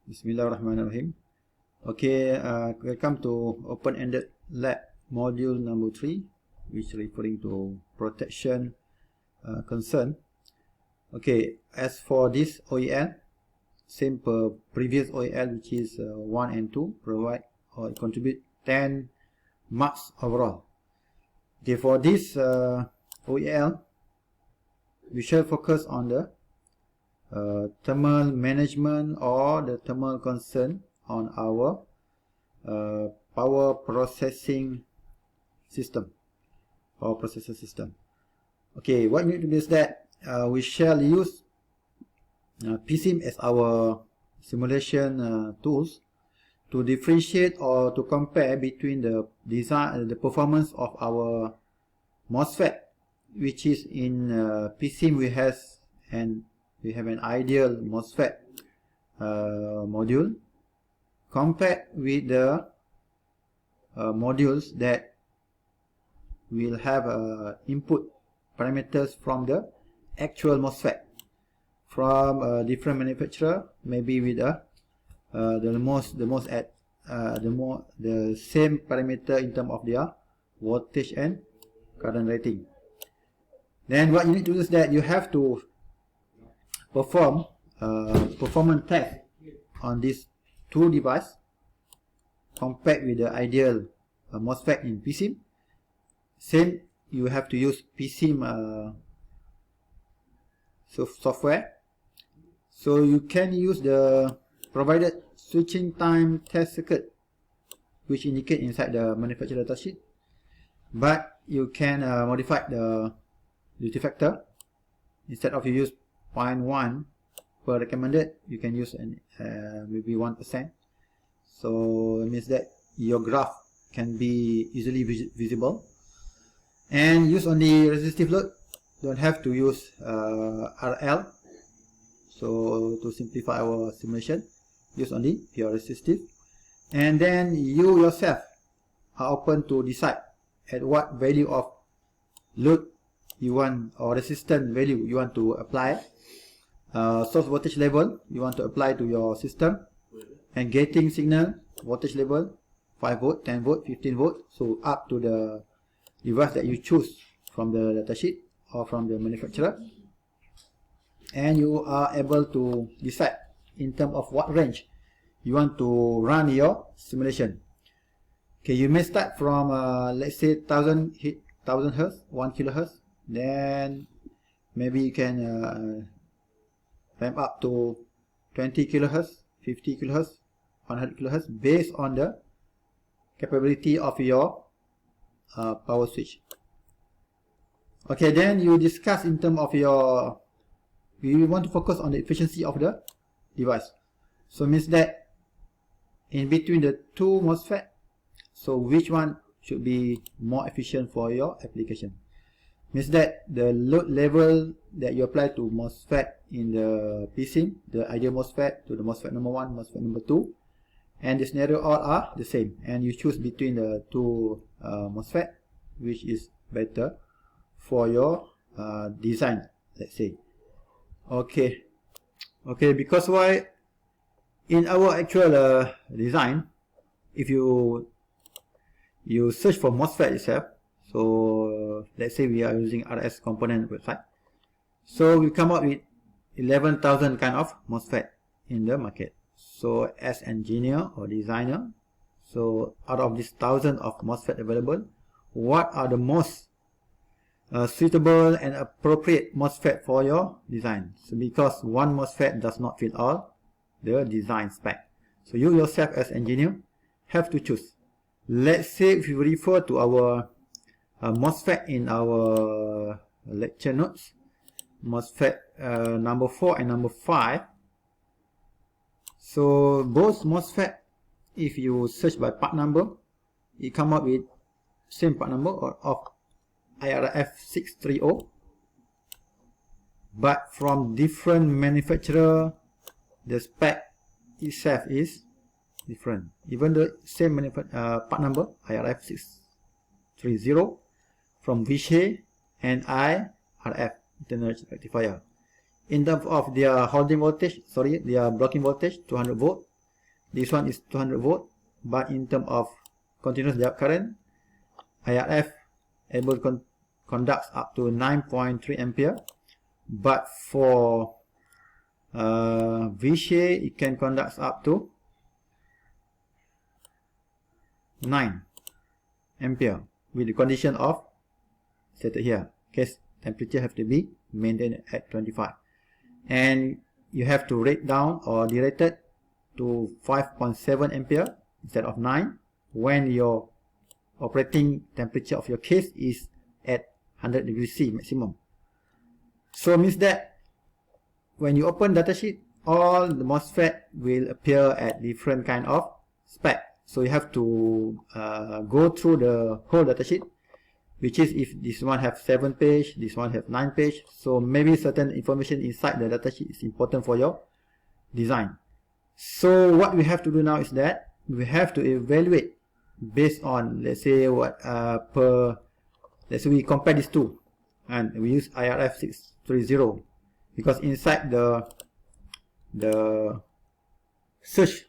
Bismillahirrahmanirrahim. Okay, welcome to open-ended lab module number 3, which is referring to protection concern. Okay, as for this OEL, same per previous OEL, which is 1 and 2, provide or contribute 10 marks overall. Okay, for this OEL, we shall focus on the thermal management or the thermal concern on our power processing system, power processor system. Okay, what we need to do is that we shall use PSIM as our simulation tools to differentiate or to compare between the design, the performance of our MOSFET, which is in PSIM we have an ideal MOSFET module compared with the modules that will have input parameters from the actual MOSFET from a different manufacturer, maybe with the same parameter in terms of their voltage and current rating. Then what you need to do is that you have to perform performance test on these two devices compared with the ideal MOSFET in PSIM. Same, you have to use PSIM software. So you can use the provided switching time test circuit, which indicate inside the manufacturer datasheet, but you can modify the duty factor. Instead of you use 0.1 per recommended, you can use maybe 1%. So it means that your graph can be easily visible. And use only resistive load, don't have to use RL. So to simplify our simulation, use only pure resistive. And then you yourself are open to decide at what value of load you want, or resistance value you want to apply. Source voltage level you want to apply to your system, and gating signal voltage level 5 volt, 10 volt, 15 volt, so up to the device that you choose from the datasheet or from the manufacturer. And you are able to decide in terms of what range you want to run your simulation. Okay, you may start from let's say 1000 Hz, 1 kHz, then maybe you can ramp up to 20 kHz, 50 kHz, 100 kHz based on the capability of your power switch. Okay, then you discuss in terms of your, we want to focus on the efficiency of the device. So it means that in between the two MOSFET, so which one should be more efficient for your application? Means that the load level that you apply to MOSFET in the PSIM, the ideal MOSFET to the MOSFET number 1, MOSFET number 2, and the scenario all are the same, and you choose between the two MOSFET, which is better for your design, let's say. Okay, because why in our actual design, if you search for MOSFET itself, so let's say we are using RS component website, so we come up with 11,000 kind of MOSFET in the market. So as engineer or designer, so out of this 1,000 of MOSFET available, what are the most suitable and appropriate MOSFET for your design? So because one MOSFET does not fit all the design spec, so you yourself as engineer have to choose. Let's say if you refer to our MOSFET in our lecture notes, MOSFET number 4 and number 5. So both MOSFET, if you search by part number, it come up with same part number of IRF630, but from different manufacturer, the spec itself is different. Even the same part number IRF630 from Vishay and IRF, internal rectifier. In terms of their holding voltage, their blocking voltage 200 volt, this one is 200 volt, but in terms of continuous direct current, IRF able to conduct up to 9.3 ampere, but for V-shaped it can conduct up to 9 ampere with the condition of stated here. Case temperature have to be maintained at 25, and you have to rate down or derated to 5.7 ampere instead of 9 when your operating temperature of your case is at 100 degrees C maximum. So means that when you open datasheet, all the MOSFET will appear at different kind of spec. So you have to go through the whole datasheet, which is if this one have 7 page, this one have 9 page. So maybe certain information inside the datasheet is important for your design. So what we have to do now is that we have to evaluate based on, let's say what let's say we compare these two, and we use IRF 630 because inside the search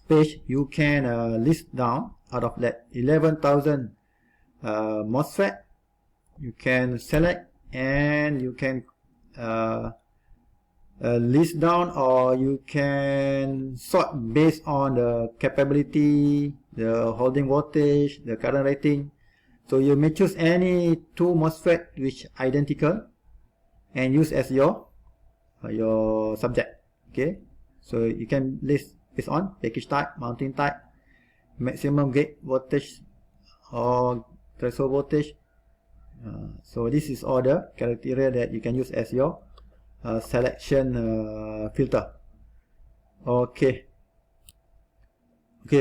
page you can list down out of that 11,000 MOSFET. You can select and you can list down, or you can sort based on the capability, the holding voltage, the current rating. So you may choose any two MOSFET which identical and use as your subject. Okay, so you can list based on package type, mounting type, maximum gate voltage or threshold voltage. So this is all the criteria that you can use as your selection filter. Okay,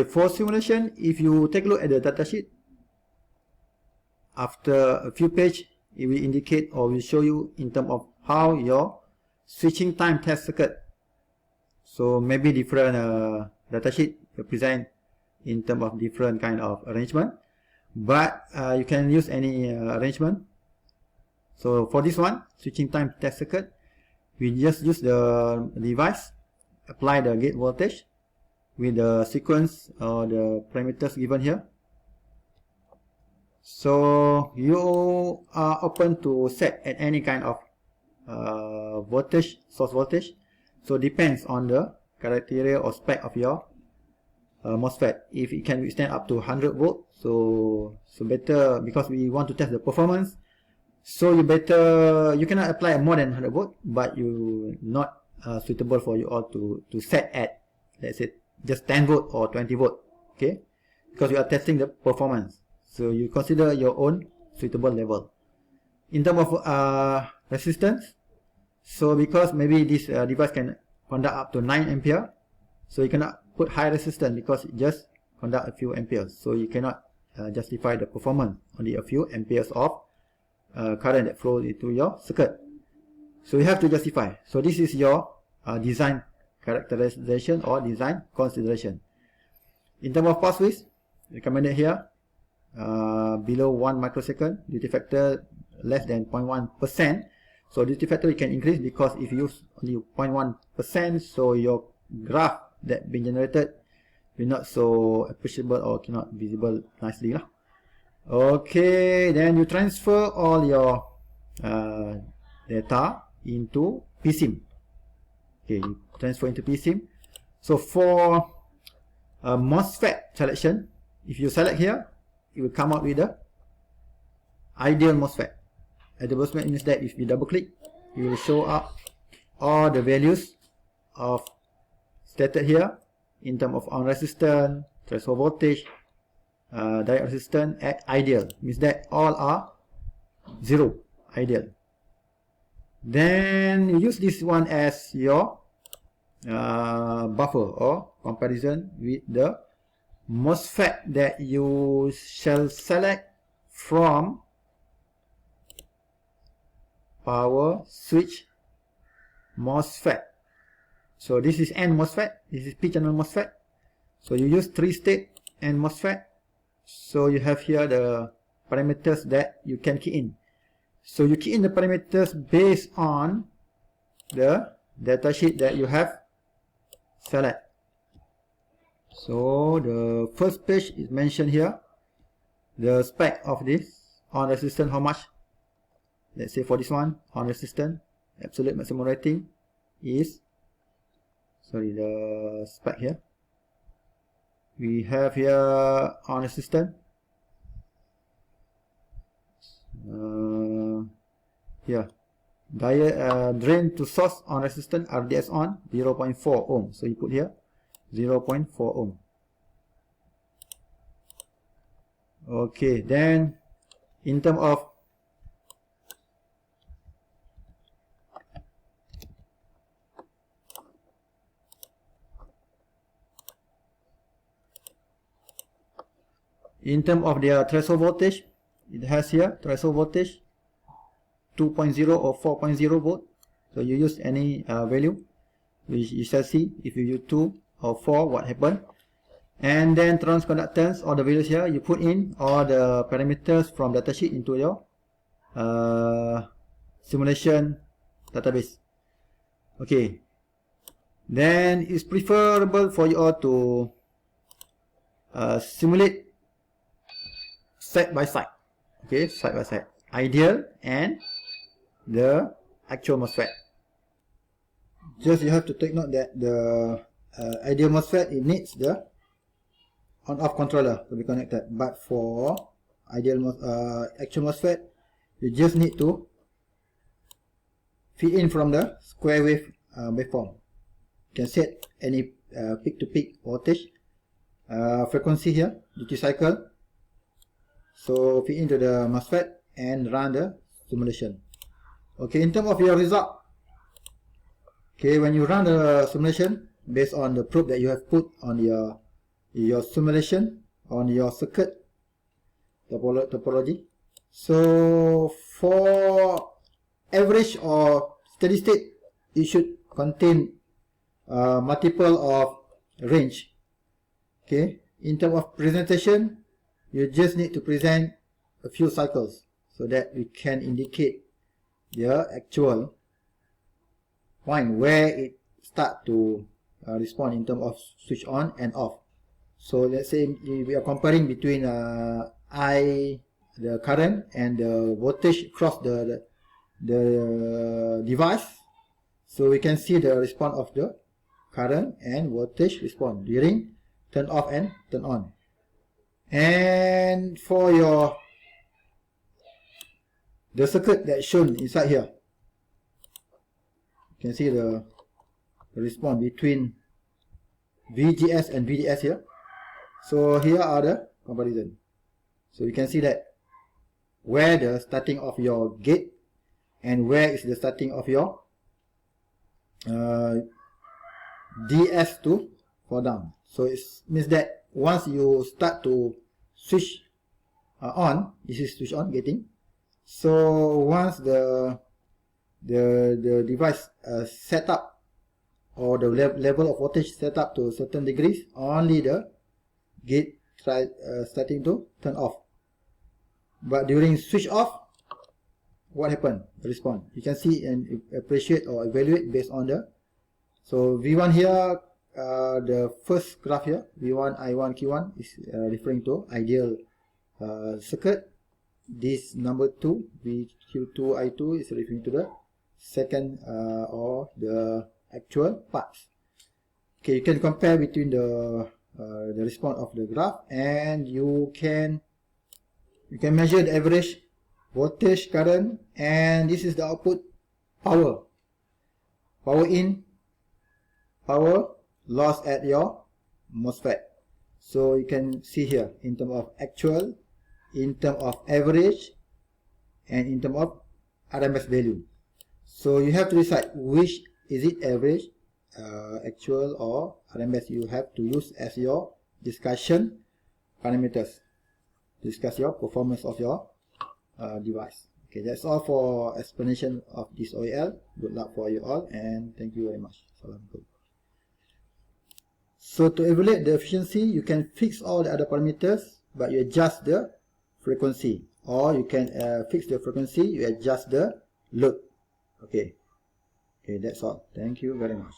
for simulation, if you take a look at the datasheet, after a few pages it will indicate or will show you in terms of how your switching time test circuit. So maybe different datasheet present in terms of different kind of arrangement, but you can use any arrangement. So for this one, switching time test circuit, we just use the device, apply the gate voltage with the sequence or the parameters given here. So you are open to set at any kind of voltage, source voltage. So depends on the criteria or spec of your MOSFET. If it can withstand up to 100 volt, so better, because we want to test the performance. So you cannot apply more than 100 volt, but you not suitable for you all to set at, let's say, just 10 volt or 20 volt. Okay, because you are testing the performance. So you consider your own suitable level. In terms of resistance, so because maybe this device can conduct up to 9 ampere, so you cannot put high resistance because it just conduct a few amperes. So you cannot justify the performance, only a few amperes of current that flows into your circuit. So you have to justify. So this is your design characterization or design consideration. In terms of pass width, recommended here below 1 microsecond, duty factor less than 0.1%. So duty factor you can increase, because if you use only 0.1%, so your graph that been generated will not so appreciable or cannot visible nicely lah. Okay, then you transfer all your data into PSIM. Okay, you transfer into PSIM. So for MOSFET selection, if you select here, it will come out with the ideal MOSFET. Ideal MOSFET means that if you double click, it will show up all the values of stated here in terms of on resistance, threshold voltage, direct resistance at ideal, means that all are 0, ideal. Then you use this one as your buffer or comparison with the MOSFET that you shall select from power switch MOSFET. So this is N MOSFET, this is P channel MOSFET. So you use 3-state N MOSFET. So you have here the parameters that you can key in. So you key in the parameters based on the datasheet that you have select. So the first page is mentioned here, the spec of this on resistance, how much. Let's say for this one, on resistance, absolute maximum rating is, sorry, the spec here. We have here on resistance, here, drain to source on resistance, RDS on 0.4 ohm. So you put here 0.4 ohm. Okay, then in terms of their threshold voltage, it has here threshold voltage 2.0 or 4.0 volt. So you use any value which you shall see. If you use 2 or 4, what happen. And then transconductance, all the values here, you put in all the parameters from datasheet into your simulation database. Okay, then it's preferable for you all to simulate side by side. Okay, side by side, ideal and the actual MOSFET. Just you have to take note that the ideal MOSFET, it needs the on-off controller to be connected, but for ideal actual MOSFET, you just need to feed in from the square wave waveform. You can set any peak-to-peak voltage, frequency here, duty cycle. So feed into the MOSFET and run the simulation. Okay, in terms of your result, okay, when you run the simulation based on the probe that you have put on your simulation on your circuit topology. So for average or steady state, it should contain multiple of range. Okay, in terms of presentation, you just need to present a few cycles so that we can indicate the actual point where it start to respond in terms of switch on and off. So let's say we are comparing between the current and the voltage across the device. So we can see the response of the current and voltage response during turn off and turn on. And for the circuit that's shown inside here, you can see the response between VGS and VDS here. So here are the comparison. So you can see that where the starting of your gate and where is the starting of your DS to fall down. So it means that once you start to switch on, this is switch on getting. So once the device set up, or the level of voltage set up to certain degrees, only the gate starting to turn off. But during switch off, what happened? Response. You can see and appreciate or evaluate based on the. So V1 here, the first graph here, V1, I1, Q1 is referring to ideal circuit. This number 2, VQ2, I2 is referring to the second or the actual parts. Okay, you can compare between the response of the graph, and you can measure the average voltage, current, and this is the output power in, power loss at your MOSFET. So you can see here in terms of actual, in terms of average, and in terms of RMS value. So you have to decide which is it, average, actual, or RMS. You have to use as your discussion parameters to discuss your performance of your device. Okay, that's all for explanation of this OEL. Good luck for you all, and thank you very much. Assalamualaikum. So to evaluate the efficiency, you can fix all the other parameters, but you adjust the frequency, or you can fix the frequency, you adjust the load. Okay, that's all. Thank you very much.